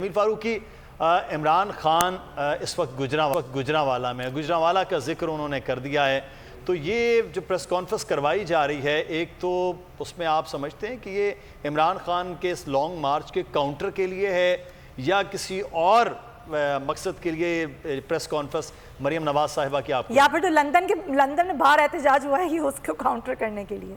امیر فاروقی عمران خان اس وقت گجرانوالہ میں گجرانوالہ کا ذکر انہوں نے کر دیا ہے، تو یہ جو پریس کانفرنس کروائی جا رہی ہے، ایک تو اس میں آپ سمجھتے ہیں کہ یہ عمران خان کے اس لانگ مارچ کے کاؤنٹر کے لیے ہے یا کسی اور مقصد کے لیے پریس کانفرنس مریم نواز صاحبہ کی آپ کو؟ یا پھر تو لندن میں باہر احتجاج ہوا ہے یہ اس کو کاؤنٹر کرنے کے لیے؟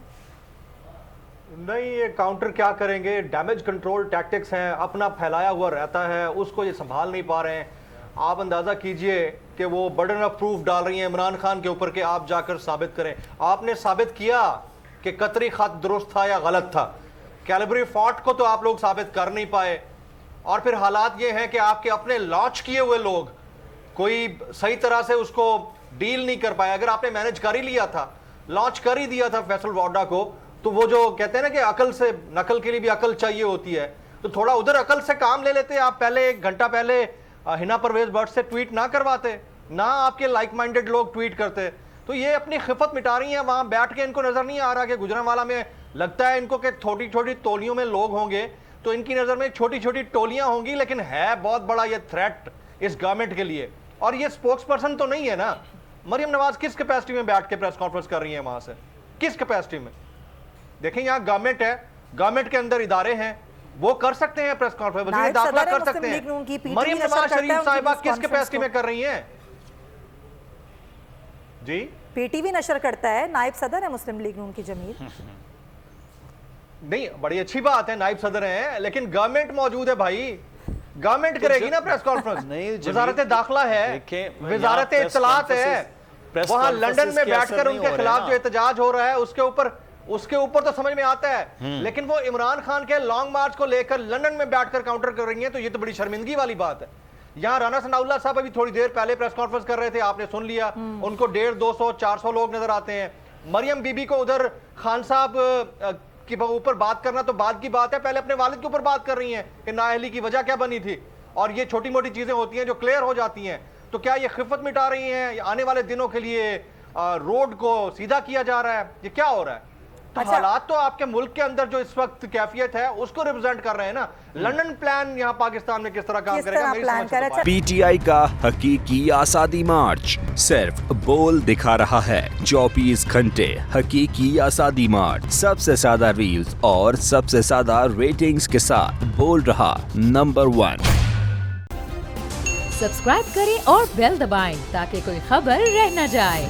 نہیں، یہ کاؤنٹر کیا کریں گے، ڈیمیج کنٹرول ٹیکٹکس ہیں، اپنا پھیلایا ہوا رہتا ہے، اس کو یہ سنبھال نہیں پا رہے ہیں۔ آپ اندازہ کیجئے کہ وہ برڈن آف پروف ڈال رہی ہیں عمران خان کے اوپر کہ آپ جا کر ثابت کریں۔ آپ نے ثابت کیا کہ قطری خط درست تھا یا غلط تھا، کیلیبری فالٹ کو تو آپ لوگ ثابت کر نہیں پائے، اور پھر حالات یہ ہیں کہ آپ کے اپنے لانچ کیے ہوئے لوگ کوئی صحیح طرح سے اس کو ڈیل نہیں کر پائے۔ اگر آپ نے مینج کر ہی لیا تھا، لانچ کر ہی دیا تھا فیصل واڈا کو، تو وہ جو کہتے ہیں نا کہ عقل سے نقل کے لیے بھی عقل چاہیے ہوتی ہے، تو تھوڑا ادھر عقل سے کام لے لیتے۔ آپ پہلے ایک گھنٹہ پہلے ہنا پرویز بٹ سے ٹویٹ نہ کرواتے، نہ آپ کے لائک مائنڈڈ لوگ ٹویٹ کرتے۔ تو یہ اپنی خفت مٹا رہی ہیں وہاں بیٹھ کے، ان کو نظر نہیں آ رہا کہ گجرانوالہ میں لگتا ہے ان کو کہ چھوٹی چھوٹی ٹولیوں میں لوگ ہوں گے، تو ان کی نظر میں چھوٹی چھوٹی ٹولیاں ہوں گی، لیکن ہے بہت بڑا یہ تھریٹ اس گورنمنٹ کے لیے۔ اور یہ سپوکس پرسن تو نہیں ہے نا، مریم نواز کس کیپیسٹی میں بیٹھ کے پریس کانفرنس کر رہی ہیں وہاں سے، کس کیپیسٹی میں؟ دیکھیں یہاں گورنمنٹ ہے، گورنمنٹ کے اندر ادارے ہیں، وہ کر سکتے ہیں پریس کانفرنس، وزیر داخلہ کر سکتے ہیں۔ مریم نواز شریف صاحبہ کس کیپیسٹی میں کر رہی ہیں؟ جی پی ٹی وی نشر کرتا ہے، نائب صدر ہے مسلم لیگ نون کی جمیل۔ نہیں، بڑی اچھی بات ہے، نائب صدر ہیں، لیکن گورنمنٹ موجود ہے بھائی، گورنمنٹ کرے گی نا پریس کانفرنس۔ وزارت داخلہ ہے، وزارت اطلاعات ہے، وہاں لندن میں بیٹھ کر ان کے خلاف جو احتجاج ہو رہا ہے اس کے اوپر تو سمجھ میں آتا ہے، لیکن وہ عمران خان کے لانگ مارچ کو لے کر لندن میں بیٹھ کر کاؤنٹر کر رہی ہیں، تو یہ تو بڑی شرمندگی والی بات ہے۔ یہاں رانا ثناء اللہ صاحب ابھی تھوڑی دیر پہلے پریس کانفرنس کر رہے تھے، آپ نے سن لیا، ان کو 150 200 400 لوگ نظر آتے ہیں۔ مریم بی بی کو ادھر خان صاحب کے اوپر بات کرنا تو بعد کی بات ہے، پہلے اپنے والد کے اوپر بات کر رہی ہیں کہ نااہلی کی وجہ کیا بنی تھی، اور یہ چھوٹی موٹی چیزیں ہوتی ہیں جو کلیئر ہو جاتی ہیں۔ تو کیا یہ خفت مٹا رہی ہیں؟ آنے والے دنوں کے لیے روڈ کو سیدھا کیا جا رہا ہے؟ یہ کیا ہو رہا ہے؟ تو حالات تو آپ کے ملک کے اندر جو اس وقت کیفیت ہے اس کو ریپرزینٹ کر رہے ہیں نا۔ لندن پلان یہاں پاکستان میں کس طرح کام کرے گا؟ میری سمجھ سے پی ٹی آئی کا حقیقی آزادی مارچ صرف بول دکھا رہا ہے۔ 24 گھنٹے حقیقی آزادی مارچ، سب سے زیادہ ریلز اور سب سے زیادہ ریٹنگز کے ساتھ بول رہا نمبر 1۔ سبسکرائب کریں اور بیل دبائیں تاکہ کوئی خبر رہ نہ جائے۔